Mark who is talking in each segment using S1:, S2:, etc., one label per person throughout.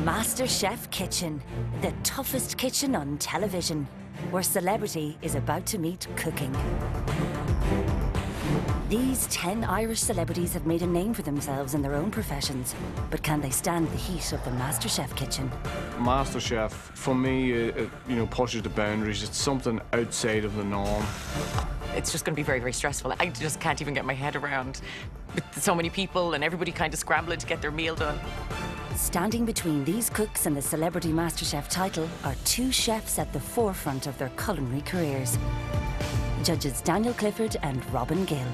S1: Masterchef Kitchen, the toughest kitchen on television, where celebrity is about to meet cooking. These 10 Irish celebrities have made a name for themselves in their own professions, but can they stand the heat of the Masterchef kitchen?
S2: Masterchef, for me, it pushes the boundaries. It's something outside of the norm.
S3: It's just going to be very, very stressful. I just can't even get my head around with so many people and everybody kind of scrambling to get their meal done.
S1: Standing between these cooks and the Celebrity Masterchef title are two chefs at the forefront of their culinary careers. Judges Daniel Clifford and Robin Gill.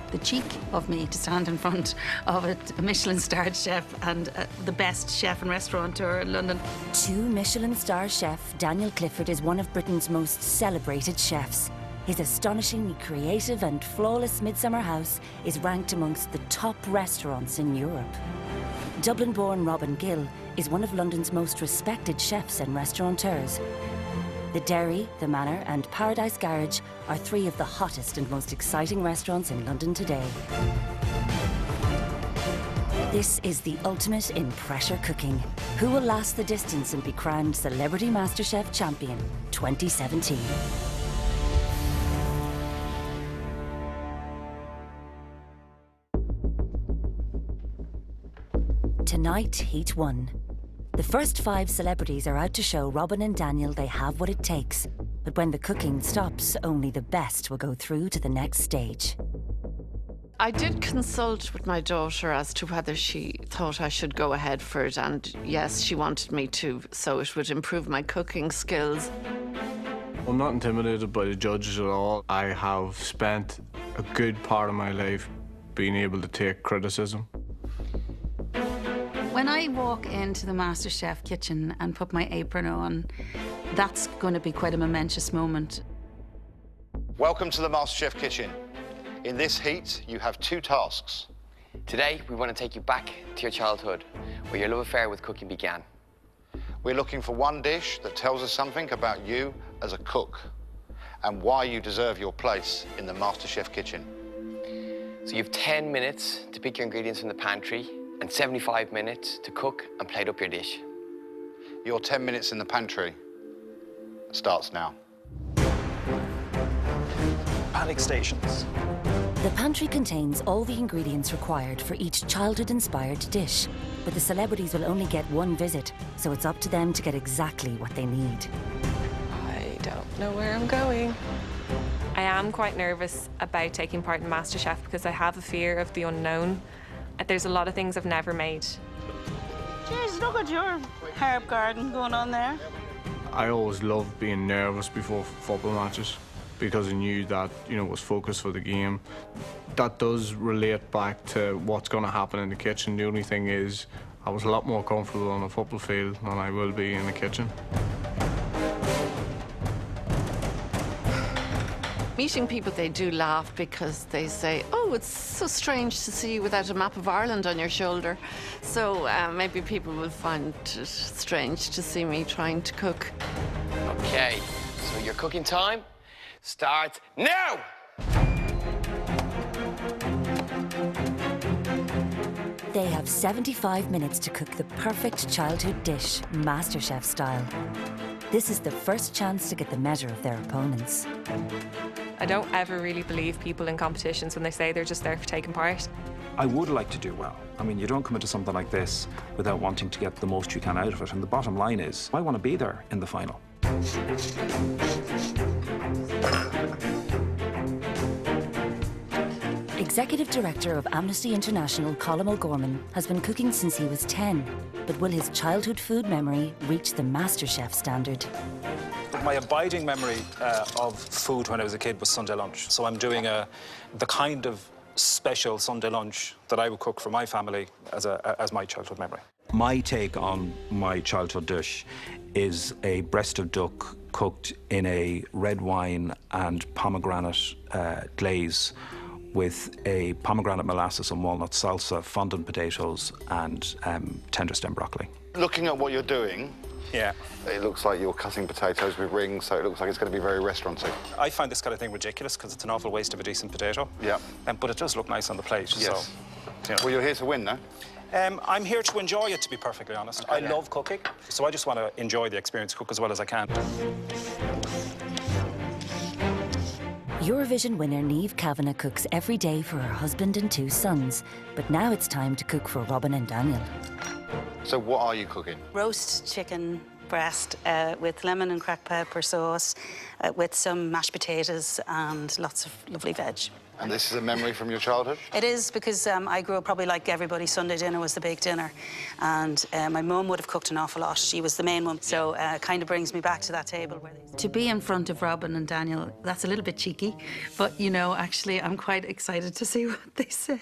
S4: The cheek of me to stand in front of a Michelin-starred chef and the best chef and restaurateur in London.
S1: Two Michelin-star chef, Daniel Clifford is one of Britain's most celebrated chefs. His astonishingly creative and flawless Midsummer House is ranked amongst the top restaurants in Europe. Dublin-born Robin Gill is one of London's most respected chefs and restaurateurs. The Dairy, the Manor and Paradise Garage are three of the hottest and most exciting restaurants in London today. This is the ultimate in pressure cooking. Who will last the distance and be crowned Celebrity MasterChef Champion 2017? Tonight, Heat 1. The first 5 celebrities are out to show Robin and Daniel they have what it takes. But when the cooking stops, only the best will go through to the next stage.
S5: I did consult with my daughter as to whether she thought I should go ahead for it, and yes, she wanted me to, so it would improve my cooking skills.
S2: I'm not intimidated by the judges at all. I have spent a good part of my life being able to take criticism.
S4: When I walk into the MasterChef kitchen and put my apron on, that's going to be quite a momentous moment.
S6: Welcome to the MasterChef kitchen. In this heat, you have 2 tasks.
S7: Today, we want to take you back to your childhood, where your love affair with cooking began.
S6: We're looking for one dish that tells us something about you as a cook and why you deserve your place in the MasterChef kitchen.
S7: So you have 10 minutes to pick your ingredients from the pantry and 75 minutes to cook and plate up your dish.
S6: Your 10 minutes in the pantry starts now.
S8: Panic stations.
S1: The pantry contains all the ingredients required for each childhood-inspired dish, but the celebrities will only get one visit, so it's up to them to get exactly what they need.
S9: I don't know where I'm going. I am quite nervous about taking part in MasterChef because I have a fear of the unknown. There's a lot of things I've never made.
S10: Jeez, look at your herb garden going on there.
S2: I always loved being nervous before football matches because I knew that, it was focused for the game. That does relate back to what's going to happen in the kitchen. The only thing is, I was a lot more comfortable on a football field than I will be in the kitchen.
S5: Meeting people, they do laugh because they say, oh, it's so strange to see you without a map of Ireland on your shoulder. So maybe people will find it strange to see me trying to cook.
S7: Okay, so your cooking time starts now!
S1: They have 75 minutes to cook the perfect childhood dish, MasterChef style. This is the first chance to get the measure of their opponents.
S9: I don't ever really believe people in competitions when they say they're just there for taking part.
S8: I would like to do well. I mean, you don't come into something like this without wanting to get the most you can out of it. And the bottom line is, I want to be there in the final.
S1: Executive Director of Amnesty International, Colm O'Gorman, has been cooking since he was 10. But will his childhood food memory reach the MasterChef standard?
S8: My abiding memory of food when I was a kid was Sunday lunch. So I'm doing the kind of special Sunday lunch that I would cook for my family as my childhood memory. My take on my childhood dish is a breast of duck cooked in a red wine and pomegranate glaze with a pomegranate molasses and walnut salsa, fondant potatoes, and tender stem broccoli.
S6: Looking at what you're doing,
S8: yeah,
S6: it looks like you're cutting potatoes with rings, so it looks like it's going to be very restauranty.
S8: I find this kind of thing ridiculous because it's an awful waste of a decent potato.
S6: Yeah.
S8: But it does look nice on the plate.
S6: Yes.
S8: So,
S6: Well, you're here to win, though.
S8: I'm here to enjoy it, to be perfectly honest. I love cooking, so I just want to enjoy the experience, cook as well as I can.
S1: Eurovision winner Niamh Kavanagh cooks every day for her husband and 2 sons, but now it's time to cook for Robin and Daniel.
S6: So what are you cooking?
S4: Roast chicken breast with lemon and cracked pepper sauce, with some mashed potatoes and lots of lovely veg.
S6: And this is a memory from your childhood?
S4: It is, because I grew up probably like everybody. Sunday dinner was the big dinner. And my mum would have cooked an awful lot. She was the main one. So it kind of brings me back to that table. To be in front of Robin and Daniel, that's a little bit cheeky. But, you know, actually, I'm quite excited to see what they say.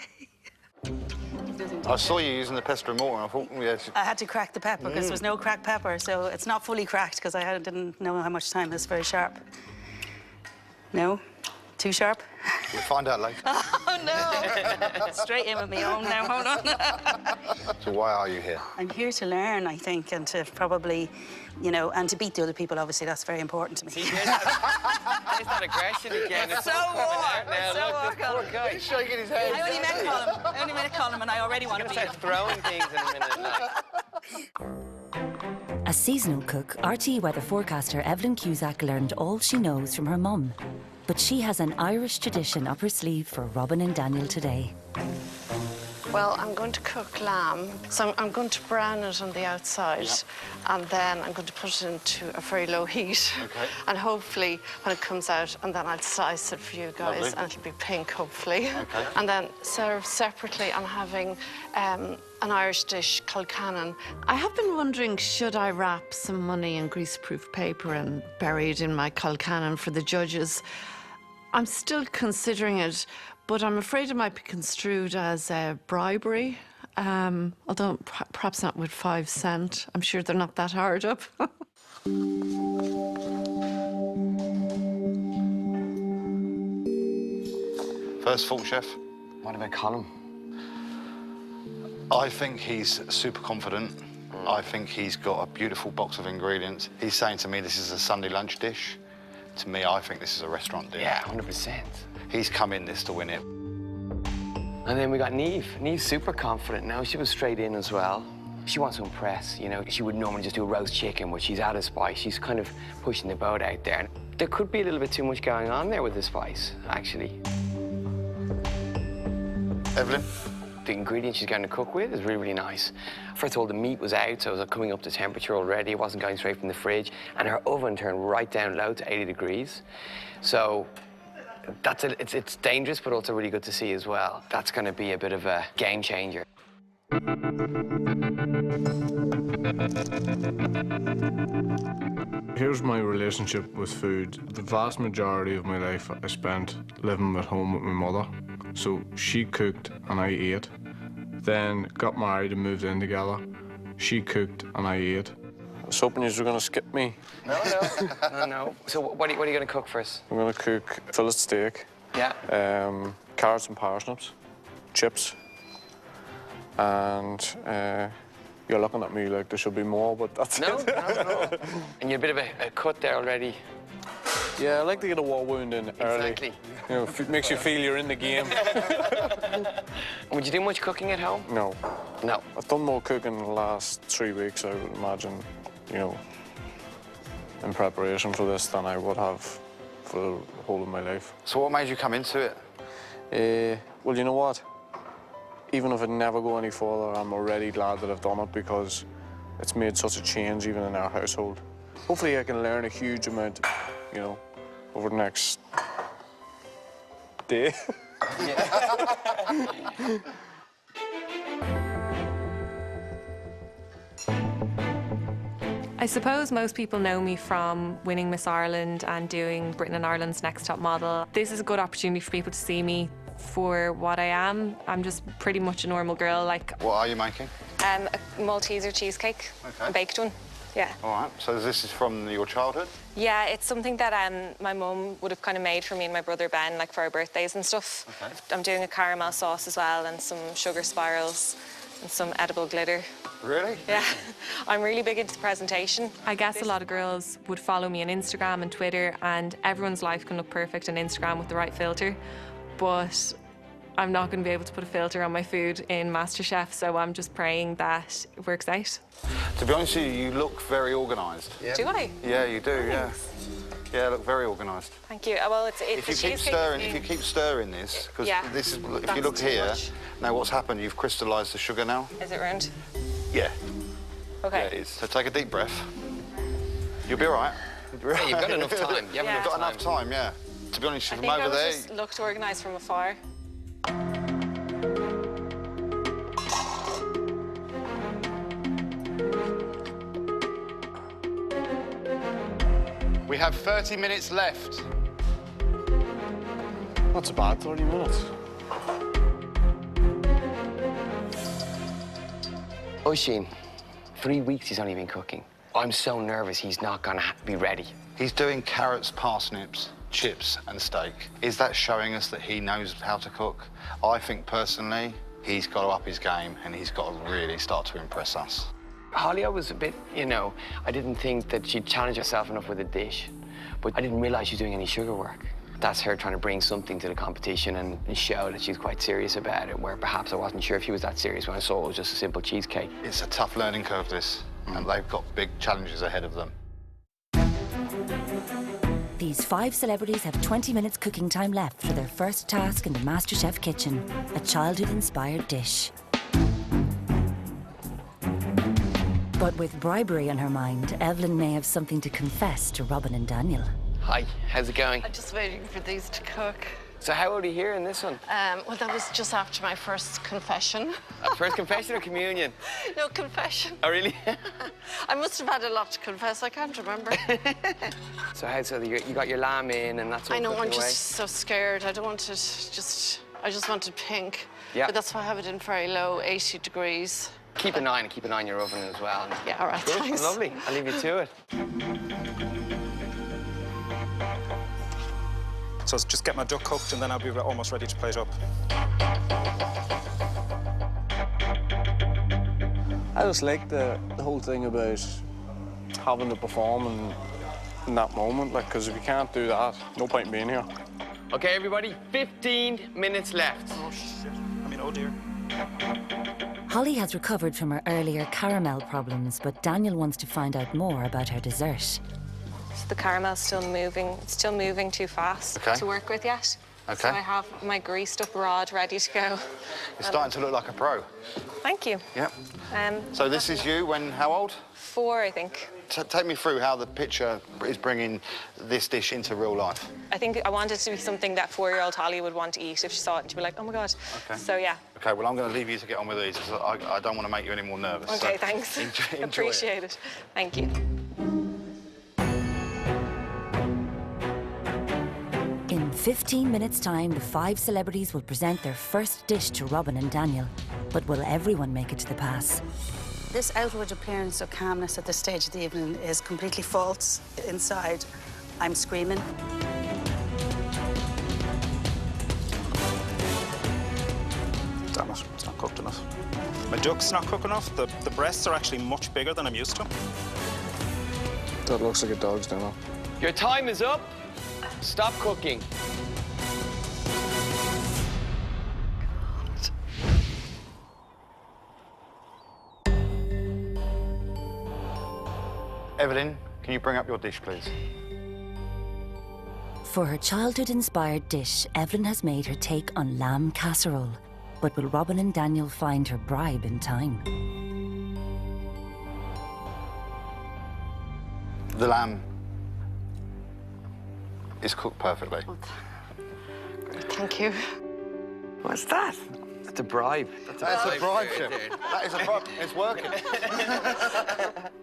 S6: I saw you using the pestle and mortar, and I thought,
S4: I had to crack the pepper because there was no cracked pepper. So it's not fully cracked because I didn't know how much time. It's very sharp. No? Too sharp?
S6: We'll find out later.
S4: Oh, no. Straight in with me own now. Hold on.
S6: So why are you here?
S4: I'm here to learn, I think, and to probably, you know, and to beat the other people, obviously. That's very important to me.
S7: See, there's that aggression again.
S4: It's so warm.
S7: Now,
S4: so
S7: look, this poor guy.
S6: He's shaking his head.
S4: I only met Colin, and I already want to beat him.
S7: Throwing things in a minute.
S1: As seasonal cook, RTE weather forecaster Evelyn Cusack learned all she knows from her mum. But she has an Irish tradition up her sleeve for Robin and Daniel today.
S5: Well, I'm going to cook lamb, so I'm going to brown it on the outside, and then I'm going to put it into a very low heat.
S6: Okay.
S5: And hopefully, when it comes out, and then I'll slice it for you guys,
S6: Lovely.
S5: and it'll be pink, hopefully.
S6: Okay.
S5: And then served separately, I'm having an Irish dish called cannon. I have been wondering, should I wrap some money in greaseproof paper and bury it in my colcannon for the judges? I'm still considering it, but I'm afraid it might be construed as bribery, although perhaps not with 5 cents. I'm sure they're not that hard up.
S6: First fault, chef.
S7: What about Colin?
S6: I think he's super confident. I think he's got a beautiful box of ingredients. He's saying to me this is a Sunday lunch dish. To me, I think this is a restaurant dinner.
S7: Yeah, 100%.
S6: He's come in this to win it.
S7: And then we got Niamh. Niamh's super confident now. She was straight in as well. She wants to impress, you know. She would normally just do a roast chicken, but she's added spice. She's kind of pushing the boat out there. There could be a little bit too much going on there with the spice, actually.
S6: Evelyn?
S7: The ingredients she's going to cook with is really, really nice. First of all, the meat was out, so it was coming up to temperature already. It wasn't going straight from the fridge. And her oven turned right down low to 80 degrees. So it's dangerous, but also really good to see as well. That's going to be a bit of a game changer.
S2: Here's my relationship with food. The vast majority of my life I spent living at home with my mother. So she cooked and I ate. Then got married and moved in together. She cooked and I ate. I was hoping you were going to skip me.
S7: No. So what are you going to cook for us?
S2: I'm going to cook fillet steak.
S7: Yeah.
S2: Carrots and parsnips, chips, and you're looking at me like there should be more, but that's it.
S7: No. And you're a bit of a cut there already.
S2: Yeah, I like to get a war wound in early.
S7: Exactly.
S2: You know, it makes you feel you're in the game.
S7: Would you do much cooking at home?
S2: No.
S7: No.
S2: I've done more cooking in the last 3 weeks, I would imagine, you know, in preparation for this than I would have for the whole of my life.
S6: So what made you come into it?
S2: Well, you know what? Even if I never go any further, I'm already glad that I've done it because it's made such a change even in our household. Hopefully I can learn a huge amount, you know, over the next day.
S9: I suppose most people know me from winning Miss Ireland and doing Britain and Ireland's Next Top Model. This is a good opportunity for people to see me for what I am. I'm just pretty much a normal girl.
S6: What are you making?
S11: A Malteser cheesecake, a baked one. Yeah.
S6: All right. So this is from your childhood?
S11: Yeah, it's something that my mum would have kind of made for me and my brother Ben, like for our birthdays and stuff.
S6: Okay.
S11: I'm doing a caramel sauce as well and some sugar spirals and some edible glitter.
S6: Really?
S11: Yeah. I'm really big into presentation.
S9: I guess a lot of girls would follow me on Instagram and Twitter, and everyone's life can look perfect on Instagram with the right filter. But I'm not going to be able to put a filter on my food in MasterChef, so I'm just praying that it works out.
S6: To be honest with you, you look very organised.
S11: Yeah. Do I?
S6: Yeah, you do, yeah. Yeah, look very organised.
S11: Thank you. Well, it's
S6: if you keep stirring this, because this is, if you look here, now what's happened, you've crystallised the sugar now.
S11: Is it ruined?
S6: Yeah.
S11: Okay.
S6: Yeah, it is. So take a deep breath. You'll be all right.
S7: Yeah, you've got enough time. You've
S6: got enough time, yeah. To be honest, from over there.
S11: I just looked organised from afar.
S6: We have 30 minutes left.
S2: That's about 30 minutes.
S7: Oisín, 3 weeks he's only been cooking. I'm so nervous he's not gonna be ready.
S6: He's doing carrots, parsnips, chips and steak. Is that showing us that he knows how to cook? I think personally, he's got to up his game and he's got to really start to impress us.
S7: Holly, I was a bit, you know, I didn't think that she'd challenge herself enough with a dish, but I didn't realise she was doing any sugar work. That's her trying to bring something to the competition and show that she's quite serious about it, where perhaps I wasn't sure if she was that serious when I saw it was just a simple cheesecake.
S6: It's a tough learning curve, this, and they've got big challenges ahead of them.
S1: These 5 celebrities have 20 minutes cooking time left for their first task in the MasterChef kitchen, a childhood-inspired dish. But with bribery on her mind, Evelyn may have something to confess to Robin and Daniel.
S7: Hi, how's it going?
S5: I'm just waiting for these to cook.
S7: So how old are you here in this one?
S5: Well, that was just after my first confession.
S7: First confession or communion?
S5: No, confession.
S7: Oh, really?
S5: I must have had a lot to confess. I can't remember.
S7: So you got your lamb in and that's all.
S5: I know, I'm
S7: away?
S5: just so scared. I don't want it I just want it pink.
S7: Yeah.
S5: But that's why I have it in very low, 80 degrees.
S7: Keep an eye on your oven as well.
S5: Yeah, all right,
S7: Good,
S5: thanks.
S7: Lovely. I'll leave you to it.
S8: So just get my duck cooked and then I'll be almost ready to plate up.
S2: I just like the whole thing about having to perform in that moment, like, because if you can't do that, no point in being here.
S7: Okay, everybody, 15 minutes left.
S8: Oh, shit. I mean, oh, dear.
S1: Holly has recovered from her earlier caramel problems, but Daniel wants to find out more about her dessert.
S11: So the caramel's still moving. It's still moving too fast to work with yet.
S6: Okay.
S11: So I have my greased up rod ready to go.
S6: You're starting to look like a pro.
S11: Thank you.
S6: Yep. So this is you when how old?
S11: 4, I think.
S6: Take me through how the picture is bringing this dish into real life.
S11: I think I want it to be something that 4-year-old Holly would want to eat if she saw it and she'd be like, oh my God.
S6: Okay.
S11: So yeah.
S6: Okay, well, I'm going to leave you to get on with these because I don't want to make you any more nervous.
S11: Okay,
S6: so
S11: thanks.
S6: Enjoy
S11: Appreciate it. Thank you.
S1: In 15 minutes' time, the 5 celebrities will present their first dish to Robin and Daniel. But will everyone make it to the pass?
S4: This outward appearance of calmness at this stage of the evening is completely false. Inside, I'm screaming.
S8: Damn it, it's not cooked enough. My duck's not cooked enough. The breasts are actually much bigger than I'm used to.
S2: That looks like a dog's dinner.
S7: Your time is up. Stop cooking.
S6: Evelyn, can you bring up your dish, please?
S1: For her childhood-inspired dish, Evelyn has made her take on lamb casserole. But will Robin and Daniel find her bribe in time?
S6: The lamb is cooked perfectly.
S5: Thank you.
S7: What's that? That's a bribe.
S6: That's a bribe, Chef. That is a bribe. It's working.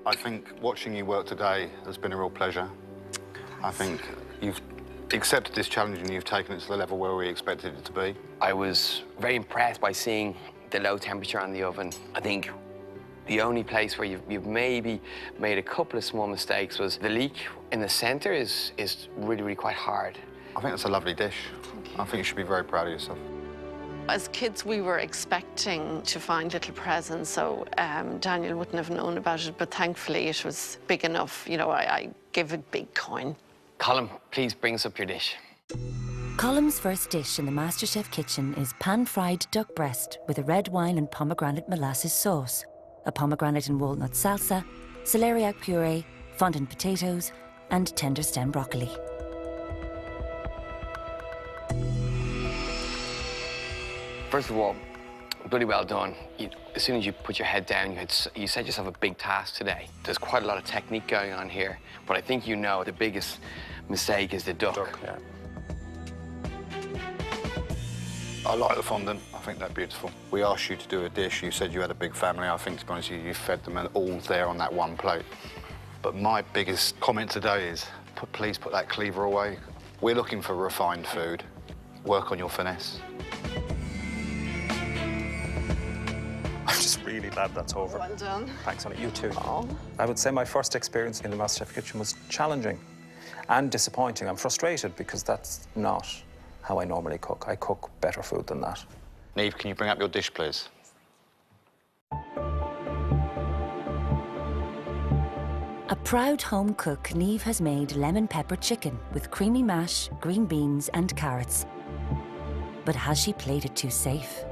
S6: I think watching you work today has been a real pleasure. I think you've accepted this challenge and you've taken it to the level where we expected it to be.
S7: I was very impressed by seeing the low temperature on the oven. I think the only place where you've maybe made a couple of small mistakes was the leak in the centre is really, really quite hard.
S6: I think that's a lovely dish. I think you should be very proud of yourself.
S5: As kids, we were expecting to find little presents, so Daniel wouldn't have known about it, but thankfully it was big enough. You know, I gave a big coin.
S7: Colin, please bring us up your dish.
S1: Colum's first dish in the Masterchef kitchen is pan-fried duck breast with a red wine and pomegranate molasses sauce, a pomegranate and walnut salsa, celeriac puree, fondant potatoes, and tender stem broccoli.
S7: First of all, bloody well done. As soon as you put your head down, you set yourself a big task today. There's quite a lot of technique going on here, but I think you know the biggest mistake is the duck.
S8: Yeah.
S6: I like the fondant. I think they're beautiful. We asked you to do a dish. You said you had a big family. I think, to be honest with you, you fed them all there on that one plate. But my biggest comment today is, please put that cleaver away. We're looking for refined food. Work on your finesse.
S8: I'm just really glad that's over.
S5: Well done.
S8: Thanks, Honey. You too.
S5: Oh.
S8: I would say my first experience in the Masterchef kitchen was challenging and disappointing. I'm frustrated because that's not how I normally cook. I cook better food than that.
S6: Niamh, can you bring up your dish, please?
S1: A proud home cook, Niamh has made lemon pepper chicken with creamy mash, green beans and carrots. But has she played it too safe?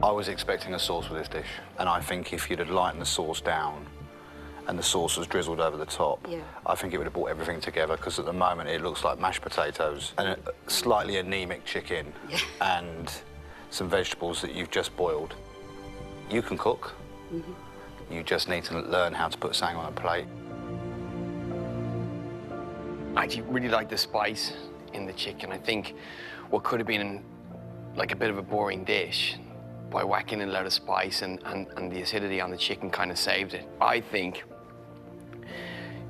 S6: I was expecting a sauce with this dish, and I think if you'd have lightened the sauce down and the sauce was drizzled over the top, I think it would have brought everything together, because at the moment it looks like mashed potatoes and a slightly anemic chicken and some vegetables that you've just boiled. You can cook. You just need to learn how to put something on a plate.
S7: I actually really like the spice in the chicken. I think what could have been like a bit of a boring dish, by whacking in a lot of spice and the acidity on the chicken kind of saved it. I think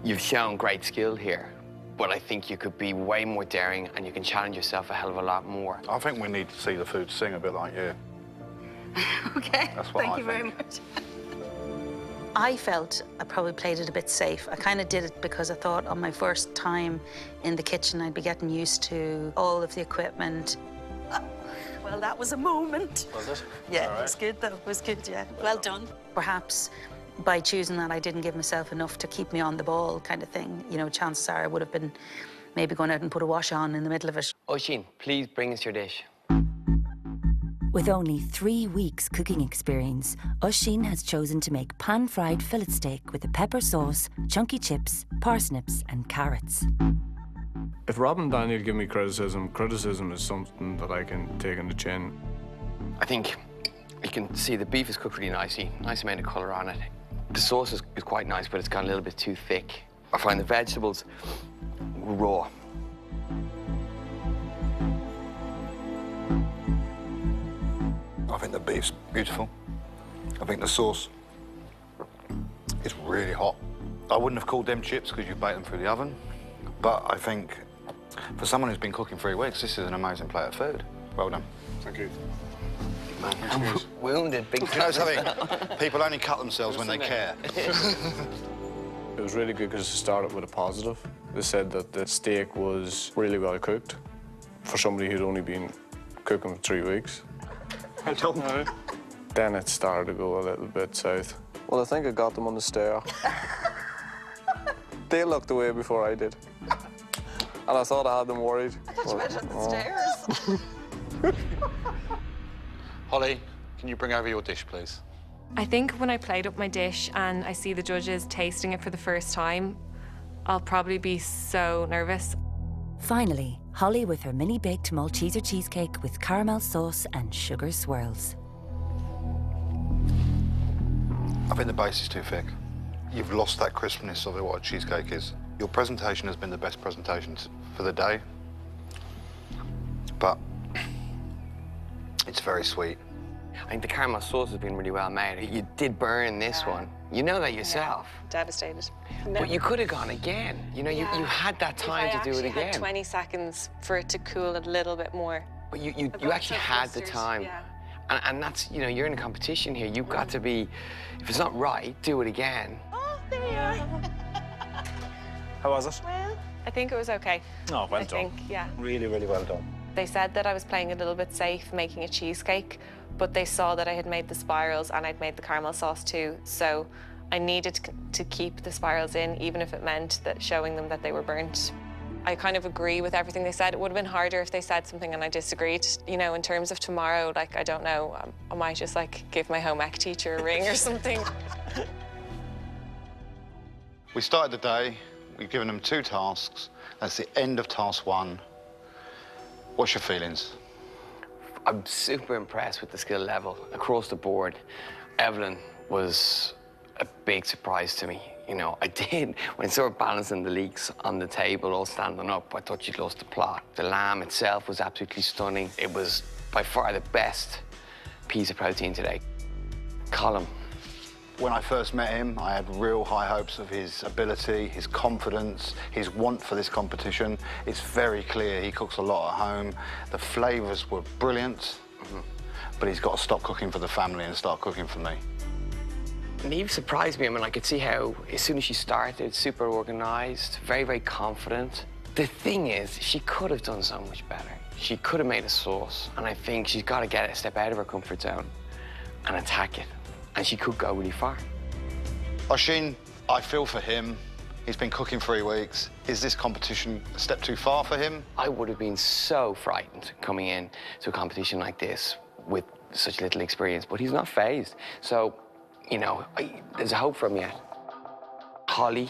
S7: you've shown great skill here, but I think you could be way more daring and you can challenge yourself a hell of a lot more.
S6: I think we need to see the food sing a bit like you.
S4: OK,
S6: That's what
S4: thank you very much. I felt I probably played it a bit safe. I kind of did it because I thought on my first time in the kitchen I'd be getting used to all of the equipment. Well, that was a moment.
S6: Was it?
S4: Yeah, it was good though. It was good, yeah. Well done. Perhaps by choosing that, I didn't give myself enough to keep me on the ball, kind of thing. You know, chances are I would have been maybe going out and put a wash on in the middle of it.
S7: Oisín, please bring us your dish.
S1: With only 3 weeks cooking experience, Oisín has chosen to make pan-fried fillet steak with a pepper sauce, chunky chips, parsnips and carrots.
S2: If Rob and Daniel give me criticism, criticism is something that I can take on the chin.
S7: I think you can see the beef is cooked really nicely, nice amount of colour on it. The sauce is quite nice, but it's gone a little bit too thick. I find the vegetables raw.
S6: I think the beef's beautiful. I think the sauce is really hot. I wouldn't have called them chips because you baked them through the oven, but I think for someone who's been cooking 3 weeks, this is an amazing plate of food. Well done.
S2: Thank you.
S7: I'm wounded, big
S6: You know something? People only cut themselves when they care.
S2: It was really good because it started with a positive. They said that the steak was really well cooked for somebody who'd only been cooking for 3 weeks.
S8: Well done.
S2: Then it started to go a little bit south. Well, I think I got them on the stair. They looked away before I did. And I thought I had them worried.
S5: I thought you went on the stairs.
S6: Holly, can you bring over your dish, please?
S9: I think when I plate up my dish and I see the judges tasting it for the first time, I'll probably be so nervous.
S1: Finally, Holly with her mini-baked Malteser cheesecake with caramel sauce and sugar swirls.
S6: I think the base is too thick. You've lost that crispness of what a cheesecake is. Your presentation has been the best presentation for the day, but it's very sweet.
S7: I think the caramel sauce has been really well made. You did burn this one. You know that yourself.
S11: Devastated.
S7: But you could have gone again. You know, you had that time to do it
S11: I
S7: again.
S11: had 20 seconds for it to cool a little bit more.
S7: But you actually had the time.
S11: Yeah.
S7: And that's, you know, you're in a competition here. You've got to be, if it's not right, do it again.
S10: Oh, there you are.
S8: How was it?
S11: Well, I think it was okay.
S8: Oh, well
S11: I
S8: done.
S11: think, yeah.
S8: Really, really well done.
S11: They said that I was playing a little bit safe making a cheesecake, but they saw that I had made the spirals and I'd made the caramel sauce too. So I needed to keep the spirals in, even if it meant that showing them that they were burnt. I kind of agree with everything they said. It would have been harder if they said something and I disagreed. You know, in terms of tomorrow, like, I don't know, I might just, like, give my home ec teacher a ring or something.
S6: We started the day, we've given them 2 tasks. That's the end of task 1. What's your feelings?
S7: I'm super impressed with the skill level across the board. Evelyn was a big surprise to me. You know, I did, when I saw her balancing the leeks on the table, all standing up, I thought she'd lost the plot. The lamb itself was absolutely stunning. It was by far the best piece of protein today. Colin.
S6: When I first met him, I had real high hopes of his ability, his confidence, his want for this competition. It's very clear he cooks a lot at home. The flavours were brilliant, but he's got to stop cooking for the family and start cooking for me.
S7: And Eve surprised me. I mean, I could see how, as soon as she started, super organised, very, very confident. The thing is, she could have done so much better. She could have made a sauce, and I think she's got to get a step out of her comfort zone and attack it. And she could go really far.
S6: Oisin, I feel for him. He's been cooking 3 weeks. Is this competition a step too far for him?
S7: I would have been so frightened coming in to a competition like this with such little experience, but he's not fazed. So, you know, there's a hope for him yet. Holly,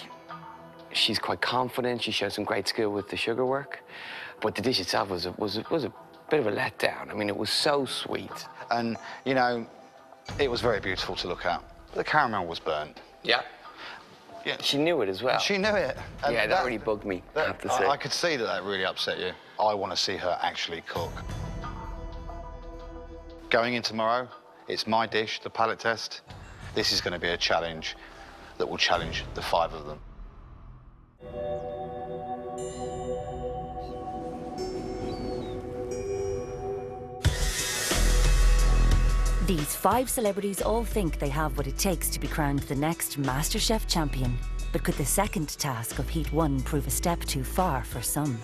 S7: she's quite confident. She showed some great skill with the sugar work, but the dish itself was a bit of a letdown. I mean, it was so sweet.
S6: And, you know, it was very beautiful to look at. The caramel was burnt.
S7: Yeah.
S6: Yeah.
S7: She knew it as well.
S6: She knew it. And
S7: yeah, that really bugged me, I have to say.
S6: I could see that really upset you. I want to see her actually cook. Going in tomorrow, it's my dish, the palate test. This is going to be a challenge that will challenge the 5 of them.
S1: These 5 celebrities all think they have what it takes to be crowned the next Masterchef champion. But could the second task of Heat 1 prove a step too far for some?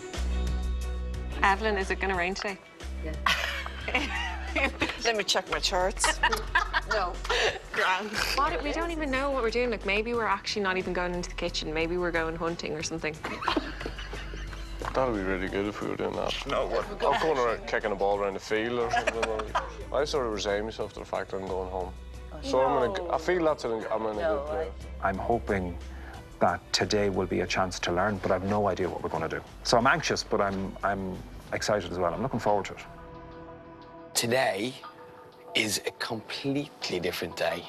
S9: Evelyn, is it going to rain today?
S5: Yeah. Let me check my charts. No. Grand.
S9: We don't even know what we're doing. Like, maybe we're actually not even going into the kitchen. Maybe we're going hunting or something.
S2: That would be really good if we were doing that. No, I'm going around kicking a ball around the field or something. I sort of resign myself to the fact that I'm going home. So I feel I'm in a good place.
S8: I'm hoping that today will be a chance to learn, but I've no idea what we're going to do. So I'm anxious, but I'm excited as well. I'm looking forward to it.
S7: Today is a completely different day,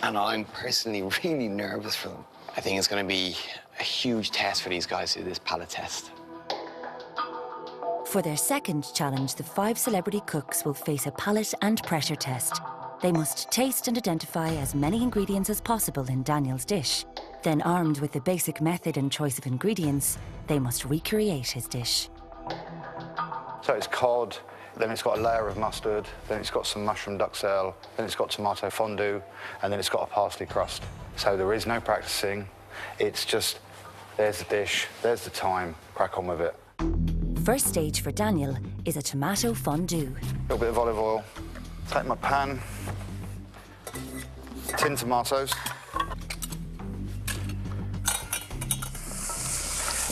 S7: and I'm personally really nervous for them. I think it's going to be a huge test for these guys to do this palate test.
S1: For their second challenge, the 5 celebrity cooks will face a palate and pressure test. They must taste and identify as many ingredients as possible in Daniel's dish. Then, armed with the basic method and choice of ingredients, they must recreate his dish.
S6: So it's cod, then it's got a layer of mustard, then it's got some mushroom duxelle, then it's got tomato fondue, and then it's got a parsley crust. So there is no practicing. It's just, there's the dish, there's the time, crack on with it.
S1: First stage for Daniel is a tomato fondue.
S6: A little bit of olive oil. Take my pan, tin tomatoes.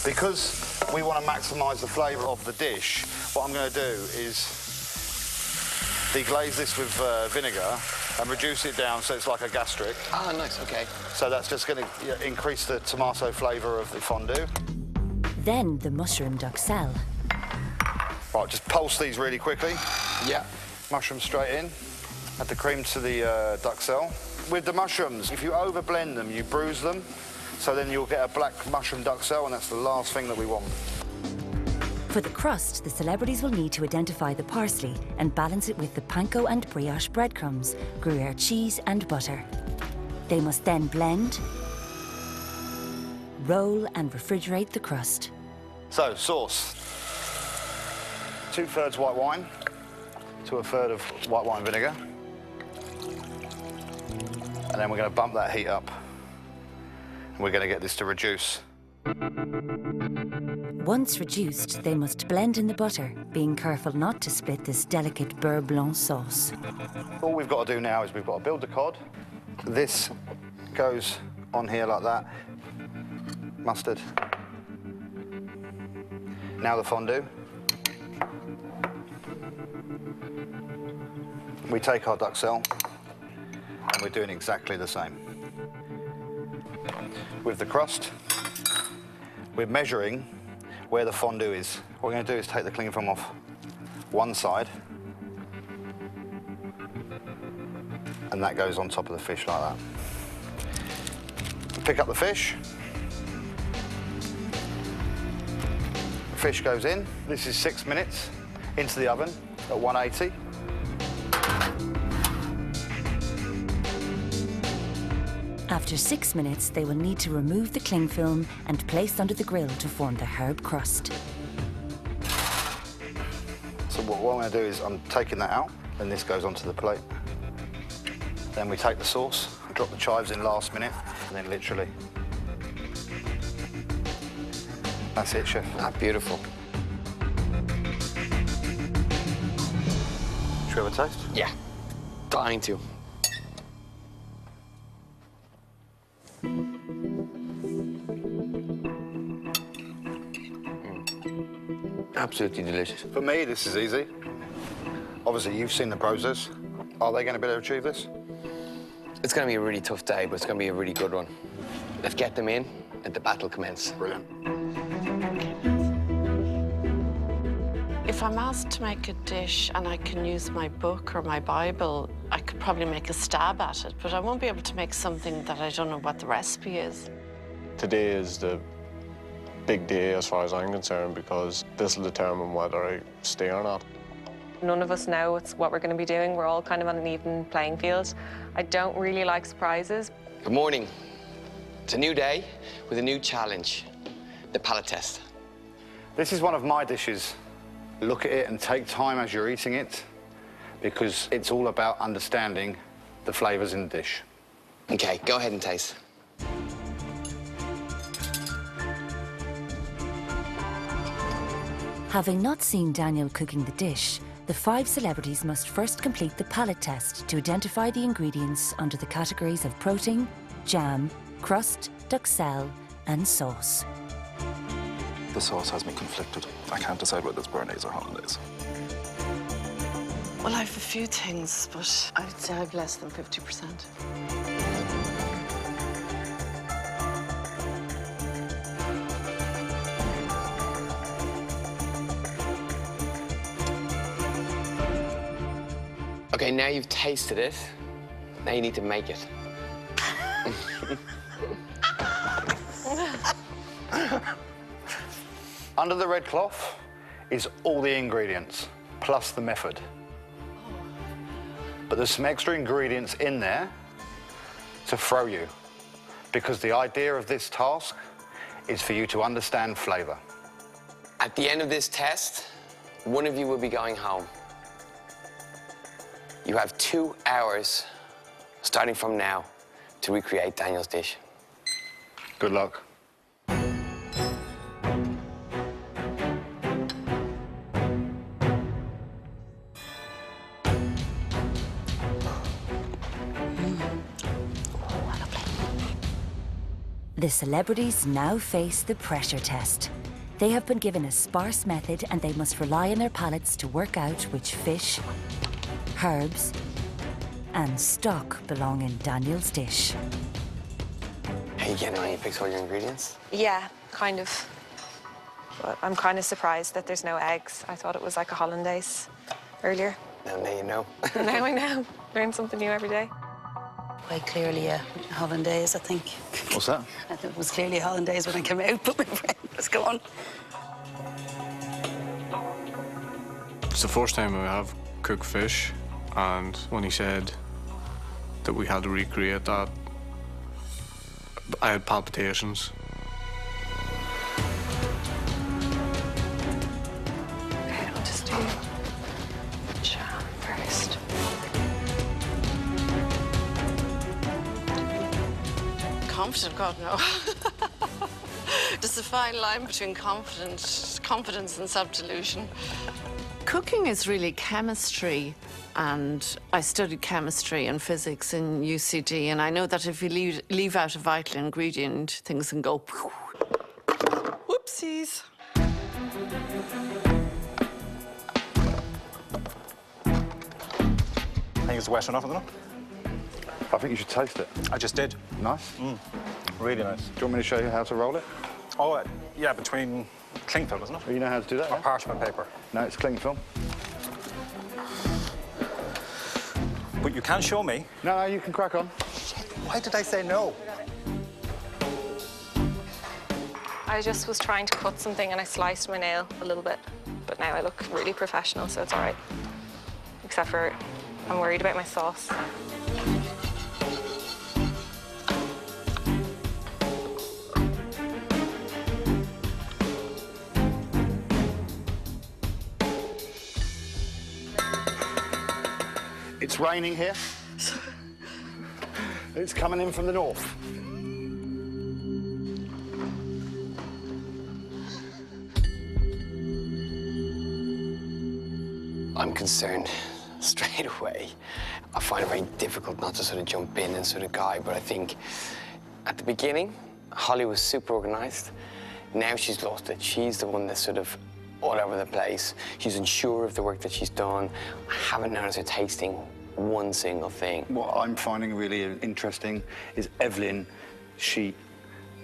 S6: Because we want to maximise the flavour of the dish, what I'm going to do is deglaze this with vinegar and reduce it down so it's like a gastric.
S7: Ah, nice, OK.
S6: So that's just going to increase the tomato flavour of the fondue.
S1: Then the mushroom duxelle.
S6: Right, just pulse these really quickly.
S7: Yeah.
S6: Mushrooms straight in. Add the cream to the duxelle. With the mushrooms, if you overblend them, you bruise them. So then you'll get a black mushroom duxelle, and that's the last thing that we want.
S1: For the crust, the celebrities will need to identify the parsley and balance it with the panko and brioche breadcrumbs, Gruyere cheese and butter. They must then blend, roll and refrigerate the crust.
S6: So, sauce. 2/3 white wine to 1/3 of white wine vinegar. And then we're going to bump that heat up. And we're going to get this to reduce.
S1: Once reduced, they must blend in the butter, being careful not to split this delicate beurre blanc sauce.
S6: All we've got to do now is we've got to build the cod. This goes on here like that. Mustard. Now the fondue. We take our duxelle and we're doing exactly the same. With the crust, we're measuring where the fondue is. What we're going to do is take the cling film off one side, and that goes on top of the fish like that. Pick up the fish. Fish goes in. This is 6 minutes into the oven at 180.
S1: After 6 minutes, they will need to remove the cling film and place under the grill to form the herb crust.
S6: So what I'm going to do is I'm taking that out, and this goes onto the plate. Then we take the sauce, drop the chives in last minute, and then literally. That's it, chef.
S7: Ah, beautiful.
S6: Should we have a taste?
S7: Yeah, dying to. Absolutely delicious.
S6: For me, this is easy. Obviously, you've seen the process. Are they going to be able to achieve this?
S7: It's going to be a really tough day, but it's going to be a really good one. Let's get them in and the battle commence.
S6: Brilliant.
S5: If I'm asked to make a dish and I can use my book or my Bible, I could probably make a stab at it, but I won't be able to make something that I don't know what the recipe is.
S2: Today is the big day as far as I'm concerned, because this will determine whether I stay or not.
S9: None of us know what we're going to be doing. We're all kind of on an even playing field. I don't really like surprises.
S7: Good morning. It's a new day with a new challenge, the palate test.
S6: This is one of my dishes. Look at it and take time as you're eating it, because it's all about understanding the flavours in the dish.
S7: Okay, go ahead and taste.
S1: Having not seen Daniel cooking the dish, the 5 celebrities must first complete the palate test to identify the ingredients under the categories of protein, jam, crust, duxelle and sauce.
S8: The sauce has me conflicted. I can't decide whether it's béarnaise or hollandaise.
S5: Well, I have a few things, but I'd say I've less than 50%.
S7: Okay, now you've tasted it. Now you need to make it.
S6: Under the red cloth is all the ingredients, plus the method. But there's some extra ingredients in there to throw you, because the idea of this task is for you to understand flavour.
S7: At the end of this test, one of you will be going home. You have 2 hours, starting from now, to recreate Daniel's dish.
S6: Good luck.
S1: The celebrities now face the pressure test. They have been given a sparse method and they must rely on their palates to work out which fish, herbs and stock belong in Daniel's dish.
S7: Are you getting on? You picked all your ingredients?
S9: Yeah, kind of. But I'm kind of surprised that there's no eggs. I thought it was like a hollandaise earlier.
S7: Now you know.
S9: Now I know. Learn something new every day.
S4: Quite clearly a hollandaise, I think.
S6: What's that?
S4: I think it was clearly a hollandaise when I came out, but my friend was gone.
S2: It's the first time I have cooked fish, and when he said that we had to recreate that, I had palpitations.
S5: Okay, I'll just do jam first. Confident, God, no. There's a fine line between confidence and self-delusion. Cooking is really chemistry, and I studied chemistry and physics in UCD, and I know that if you leave out a vital ingredient, things can go whoopsies.
S8: I think it's wet enough, isn't it?
S6: I think you should taste it.
S8: I just did.
S6: Nice.
S8: Really nice.
S6: Do you want me to show you how to roll it?
S8: Oh, yeah, between cling film, isn't it?
S6: You know how to do that,
S8: Or
S6: yeah?
S8: parchment paper.
S6: No, it's cling film.
S8: But you can show me.
S6: No, you can crack on.
S8: Shit, why did I say no?
S11: I just was trying to cut something and I sliced my nail a little bit. But now I look really professional, so it's all right. Except for I'm worried about my sauce.
S6: It's raining here. It's coming in from the north.
S7: I'm concerned straight away. I find it very difficult not to sort of jump in and sort of guide, but I think at the beginning, Holly was super organised. Now she's lost it. She's the one that's sort of all over the place. She's unsure of the work that she's done. I haven't noticed her tasting one single thing.
S6: What I'm finding really interesting is Evelyn, she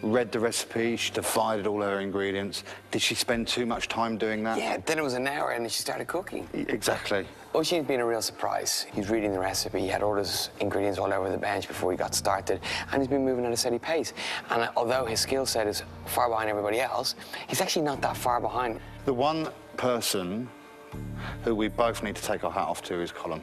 S6: read the recipe, she divided all her ingredients. Did she spend too much time doing that?
S7: Yeah, then it was an hour and then she started cooking.
S6: Exactly.
S7: Oisin's been a real surprise. He's reading the recipe, he had all his ingredients all over the bench before he got started, and he's been moving at a steady pace. And although his skill set is far behind everybody else, he's actually not that far behind.
S6: The one person who we both need to take our hat off to is Colin.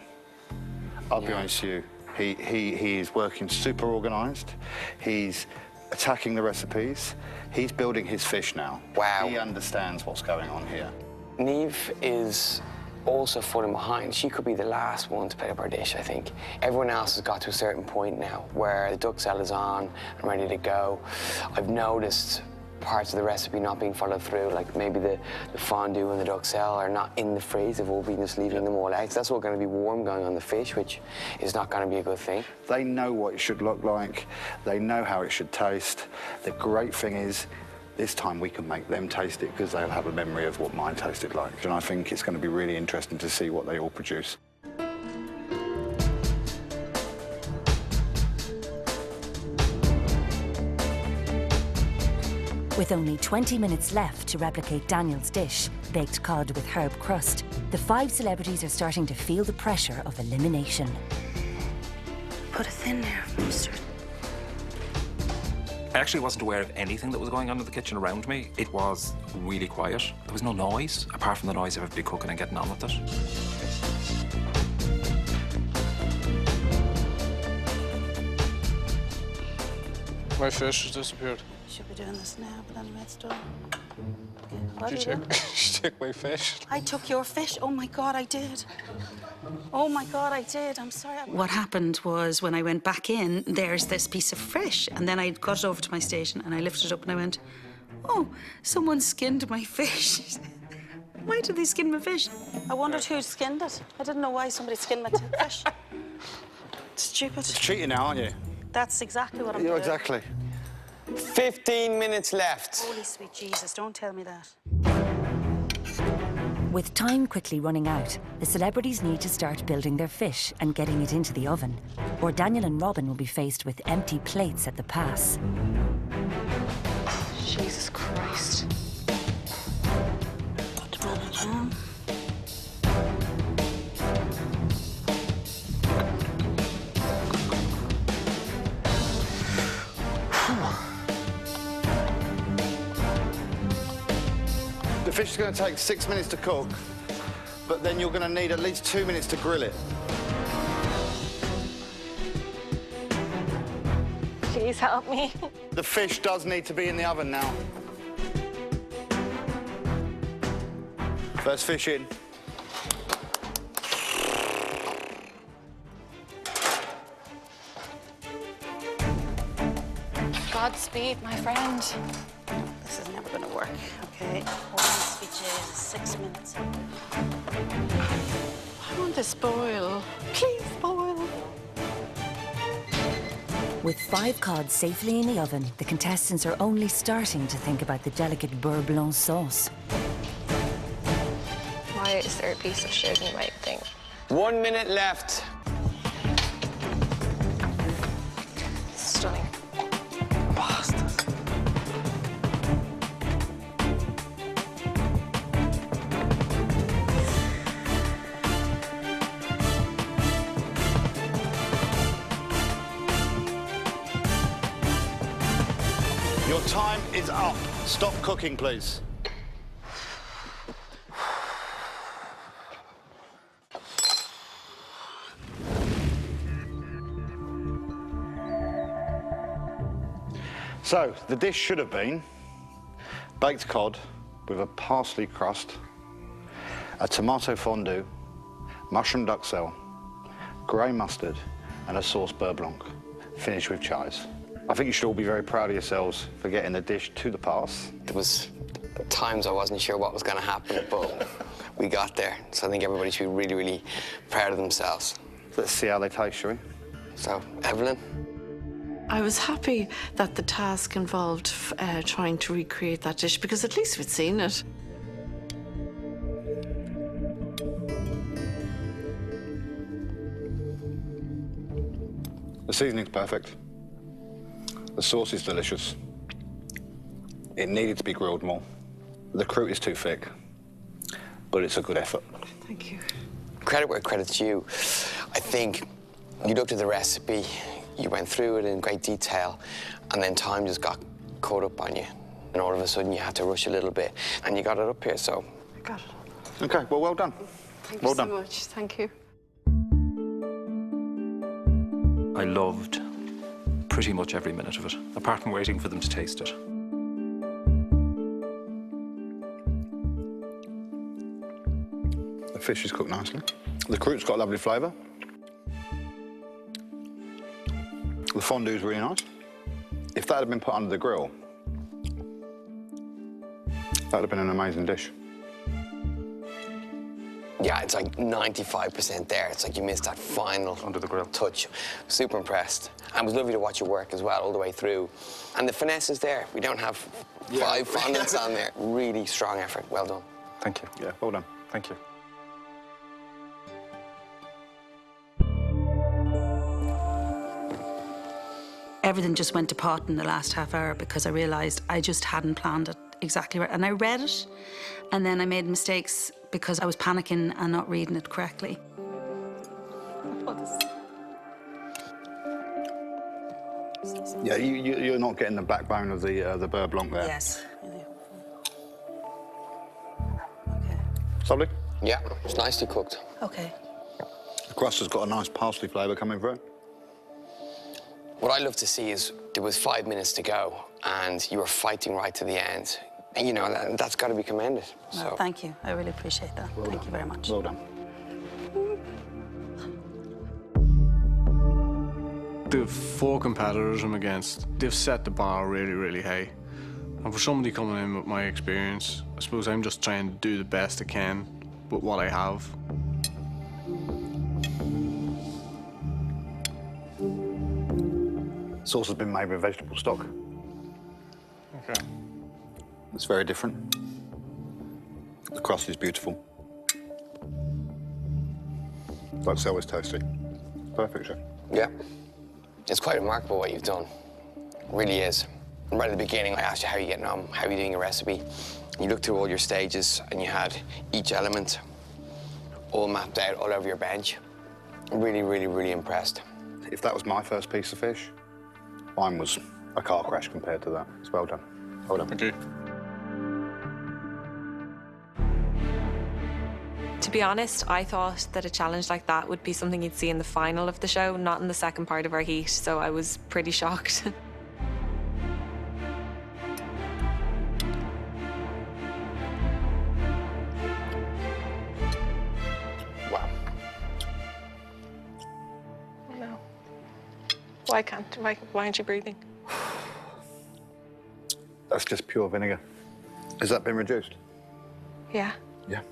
S6: I'll be honest with you, he is working super organised. He's attacking the recipes. He's building his fish now.
S7: Wow.
S6: He understands what's going on here.
S7: Neve is also falling behind. She could be the last one to pick up our dish, I think. Everyone else has got to a certain point now where the duxelle is on and ready to go. I've noticed parts of the recipe not being followed through, like maybe the fondue and the duxelle are not in the fridge. They've all been just leaving them all out. So that's all going to be warm going on the fish, which is not going to be a good thing.
S6: They know what it should look like. They know how it should taste. The great thing is, this time we can make them taste it because they'll have a memory of what mine tasted like. And I think it's going to be really interesting to see what they all produce.
S1: With only 20 minutes left to replicate Daniel's dish, baked cod with herb crust, the 5 celebrities are starting to feel the pressure of elimination.
S4: Put a thin layer of mustard.
S12: I actually wasn't aware of anything that was going on in the kitchen around me. It was really quiet. There was no noise, apart from the noise of everybody cooking and getting on with it.
S2: My fish has disappeared.
S4: Should be doing this now, but anyway, it's done.
S2: Did you take my fish?
S4: I took your fish. Oh my God, I did. Oh my God, I did. I'm sorry. What happened was when I went back in, there's this piece of fish, and then I got it over to my station and I lifted it up and I went, oh, someone skinned my fish. Why did they skin my fish? I wondered who skinned it. I didn't know why somebody skinned my fish. It's stupid.
S6: It's cheating now, aren't you?
S4: That's exactly what I'm
S6: Yeah,
S4: doing.
S6: exactly.
S7: 15 minutes left.
S4: Holy sweet Jesus, don't tell me that.
S1: With time quickly running out, the celebrities need to start building their fish and getting it into the oven, or Daniel and Robin will be faced with empty plates at the pass.
S11: Jesus Christ.
S4: Put the butter down.
S6: The fish is going to take 6 minutes to cook, but then you're going to need at least 2 minutes to grill it.
S11: Please help me.
S6: The fish does need to be in the oven now. First fish in.
S11: Godspeed, my friend.
S4: This is never going to work, okay? Holy sweet Jesus, 6 minutes.
S5: I want this boil. Please boil.
S1: With 5 cod safely in the oven, the contestants are only starting to think about the delicate beurre blanc sauce.
S11: Why is there a piece of sugar in my thing?
S7: 1 minute left.
S11: Stunning.
S7: Bastards.
S6: Your time is up. Stop cooking, please. So, the dish should have been baked cod with a parsley crust, a tomato fondue, mushroom duxelle, grey mustard, and a sauce beurre blanc, finished with chives. I think you should all be very proud of yourselves for getting the dish to the pass.
S7: There was times I wasn't sure what was going to happen, but we got there. So I think everybody should be really, really proud of themselves.
S6: Let's see how they taste, shall we?
S7: So, Evelyn?
S5: I was happy that the task involved trying to recreate that dish, because at least we'd seen it.
S6: The seasoning's perfect. The sauce is delicious. It needed to be grilled more. The croûte is too thick, but it's a good effort.
S5: Thank you.
S7: Credit where credit's due. I think you looked at the recipe, you went through it in great detail, and then time just got caught up on you. And all of a sudden you had to rush a little bit, and you got it up here, so.
S5: I got it.
S6: Okay, well done.
S5: Thank
S6: well
S5: you so
S6: done.
S5: much. Thank you.
S12: I loved pretty much every minute of it, apart from waiting for them to taste it.
S6: The fish is cooked nicely. The croûte's got a lovely flavour. The fondue's really nice. If that had been put under the grill, that would have been an amazing dish.
S7: Yeah, it's like 95% there. It's like you missed that final
S12: Under the grill.
S7: touch. Super impressed. And it was lovely to watch you work as well all the way through. And the finesse is there. We don't have 5 fondants on there. Really strong effort. Well done.
S12: Thank you.
S6: Yeah, well done.
S12: Thank you.
S4: Everything just went to pot in the last half hour because I realised I just hadn't planned it exactly right. And I read it, and then I made mistakes because I was panicking and not reading it correctly.
S6: Yeah, you're not getting the backbone of the beurre blanc there.
S4: Yes.
S6: It's lovely.
S7: Yeah, it's nicely cooked.
S4: Okay.
S6: The crust has got a nice parsley flavour coming through.
S7: What I love to see is there was 5 minutes to go, and you were fighting right to the end. And, you know, that's got to be commended.
S4: Well,
S7: So.
S4: thank you. I really appreciate that. Thank you very much.
S6: Well done.
S2: The 4 competitors I'm against, they've set the bar really, really high. And for somebody coming in with my experience, I suppose I'm just trying to do the best I can with what I have.
S6: Sauce has been made with vegetable stock.
S2: Okay.
S6: It's very different. The crust is beautiful. Duxelle is tasty. Perfect, chef.
S7: Yeah. It's quite remarkable what you've done. It really is. And right at the beginning, I asked you how you're getting on, how you're doing your recipe. You looked through all your stages, and you had each element all mapped out all over your bench. Really, really, really impressed.
S6: If that was my first piece of fish, mine was a car crash compared to that. It's well done. Well done.
S2: Thank you.
S9: To be honest, I thought that a challenge like that would be something you'd see in the final of the show, not in the second part of our heat, so I was pretty shocked.
S7: Wow.
S11: No. Why aren't you breathing?
S6: That's just pure vinegar. Has that been reduced?
S11: Yeah.
S6: Yeah.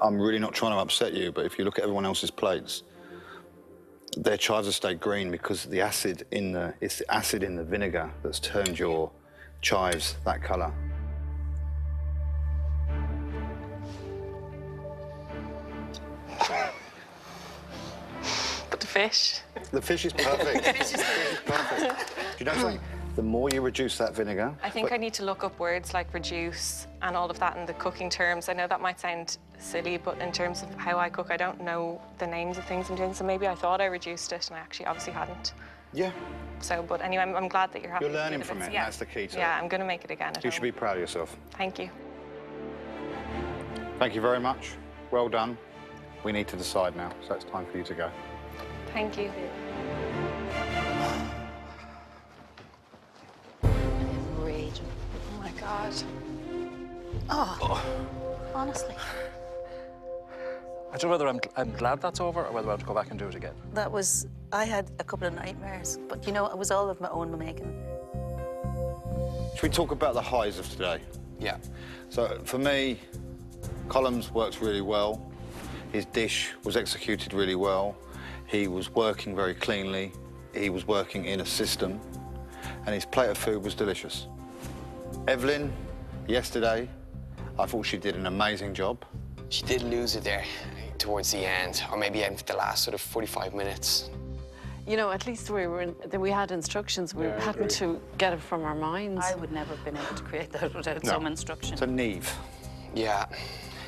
S6: I'm really not trying to upset you, but if you look at everyone else's plates, Their chives have stayed green because it's the acid in the vinegar that's turned your chives that colour.
S11: But the fish.
S6: The fish is perfect. The fish is perfect. Do you know something? The more you reduce that vinegar...
S11: I think I need to look up words like reduce and all of that in the cooking terms. I know that might sound silly, but in terms of how I cook, I don't know the names of things I'm doing, so maybe I thought I reduced it and I actually obviously hadn't.
S6: Yeah.
S11: So, but anyway, I'm glad that you're happy.
S6: You're learning
S11: with
S6: from it,
S11: yeah.
S6: that's the key to it.
S11: Yeah, I'm going to make it again at
S6: You
S11: home.
S6: should be proud of yourself.
S11: Thank you.
S6: Thank you very much. Well done. We need to decide now, so it's time for you to go.
S11: Thank you.
S4: Rage.
S11: Oh my God.
S4: Oh, honestly.
S8: I don't know whether I'm glad that's over or whether I want to go back and do it again.
S4: That was, I had a couple of nightmares, but you know, it was all of my own making.
S6: Should we talk about the highs of today?
S7: Yeah.
S6: So for me, Columns works really well. His dish was executed really well. He was working very cleanly. He was working in a system, and his plate of food was delicious. Evelyn, yesterday, I thought she did an amazing job.
S7: She did lose it there towards the end, or maybe in the last sort of 45 minutes.
S5: You know, at least we had instructions. We hadn't to get it from our minds.
S4: I would never have been able to create that without some instruction.
S6: So Neve.
S7: Yeah.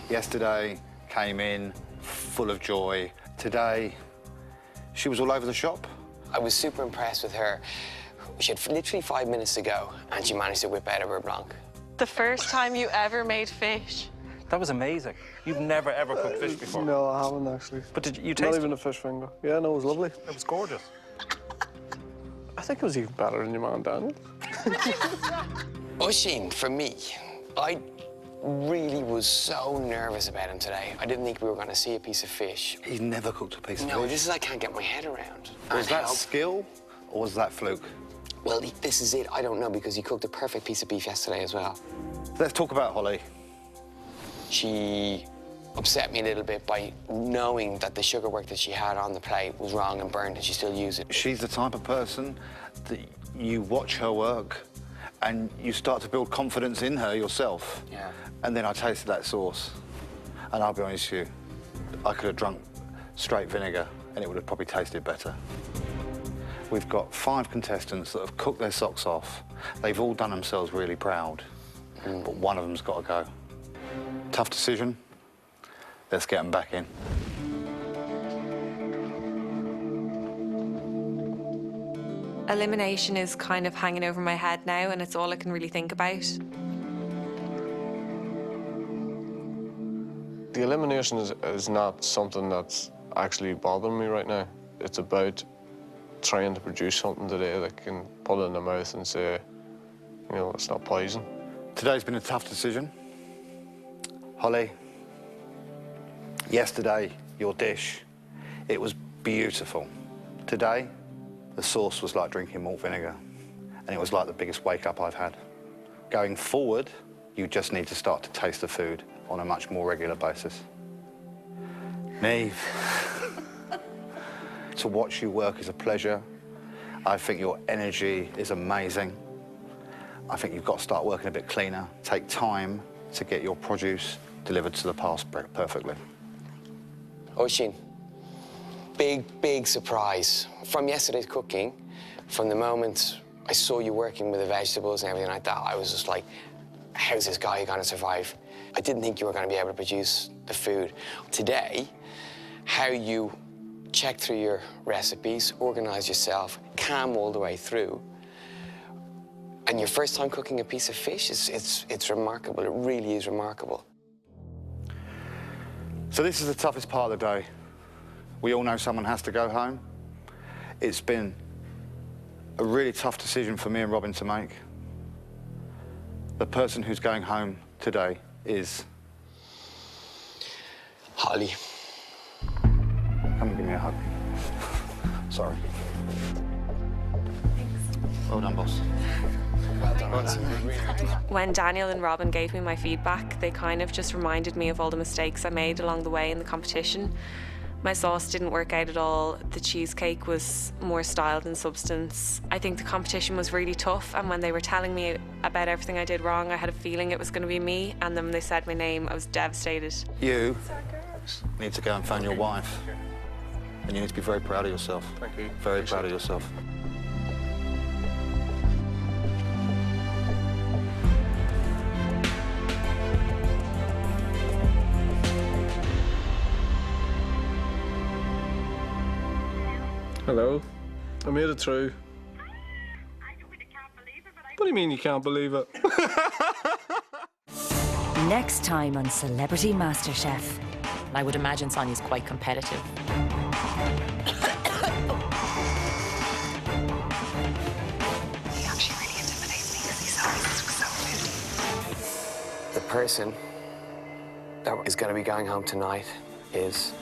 S6: Yesterday, came in full of joy. Today, she was all over the shop.
S7: I was super impressed with her. She had literally 5 minutes to go, and she managed to whip out of her blanc.
S11: The first time you ever made fish.
S8: That was amazing. You've never, ever cooked fish before?
S2: No, I haven't, actually.
S8: But did you taste
S2: Not
S8: it?
S2: even a fish finger. Yeah, no, it was lovely.
S8: It was gorgeous.
S2: I think it was even better than your man, Daniel.
S7: Oisín, for me, I really was so nervous about him today. I didn't think we were going to see a piece of fish.
S6: He's never cooked a piece of fish.
S7: No, this is I can't get my head around.
S6: Was that skill or was that fluke?
S7: Well, this is it. I don't know, because he cooked a perfect piece of beef yesterday as well.
S6: Let's talk about Holly.
S7: She upset me a little bit by knowing that the sugar work that she had on the plate was wrong and burned, and she still used it.
S6: She's the type of person that you watch her work and you start to build confidence in her yourself.
S7: Yeah.
S6: And then I tasted that sauce, and I'll be honest with you, I could have drunk straight vinegar and it would have probably tasted better. We've got 5 contestants that have cooked their socks off. They've all done themselves really proud, but one of them's got to go. Tough decision. Let's get them back in.
S9: Elimination is kind of hanging over my head now, and it's all I can really think about.
S2: The elimination is not something that's actually bothering me right now. It's about trying to produce something today that can put it in the mouth and say, you know, it's not poison.
S6: Today's been a tough decision. Holly, yesterday, your dish, it was beautiful. Today, the sauce was like drinking malt vinegar, and it was like the biggest wake-up I've had. Going forward, you just need to start to taste the food on a much more regular basis. Neve, to watch you work is a pleasure. I think your energy is amazing. I think you've got to start working a bit cleaner. Take time to get your produce delivered to the pass perfectly.
S7: Oisín, big surprise. From yesterday's cooking, from the moment I saw you working with the vegetables and everything like that, I was just like, how's this guy going to survive? I didn't think you were going to be able to produce the food. Today, how you check through your recipes, organize yourself, calm all the way through, and your first time cooking a piece of fish, it's remarkable. It really is remarkable.
S6: So this is the toughest part of the day. We all know someone has to go home. It's been a really tough decision for me and Robin to make. The person who's going home today is...
S7: Holly.
S6: Come and give me a hug. Sorry. Thanks. Well done, boss.
S7: Well done.
S9: When Daniel and Robin gave me my feedback, they kind of just reminded me of all the mistakes I made along the way in the competition. My sauce didn't work out at all. The cheesecake was more style than substance. I think the competition was really tough, and when they were telling me about everything I did wrong, I had a feeling it was going to be me, and then when they said my name, I was devastated.
S6: You need to go and phone your wife, and you need to be very proud of yourself.
S2: Thank you.
S6: Very proud of yourself.
S2: Hello. I made it through. What do you mean you can't believe it?
S1: Next time on Celebrity Masterchef.
S3: I would imagine Sonia's quite competitive.
S11: He actually really intimidates me because he's so foodie.
S7: The person that is going to be going home tonight is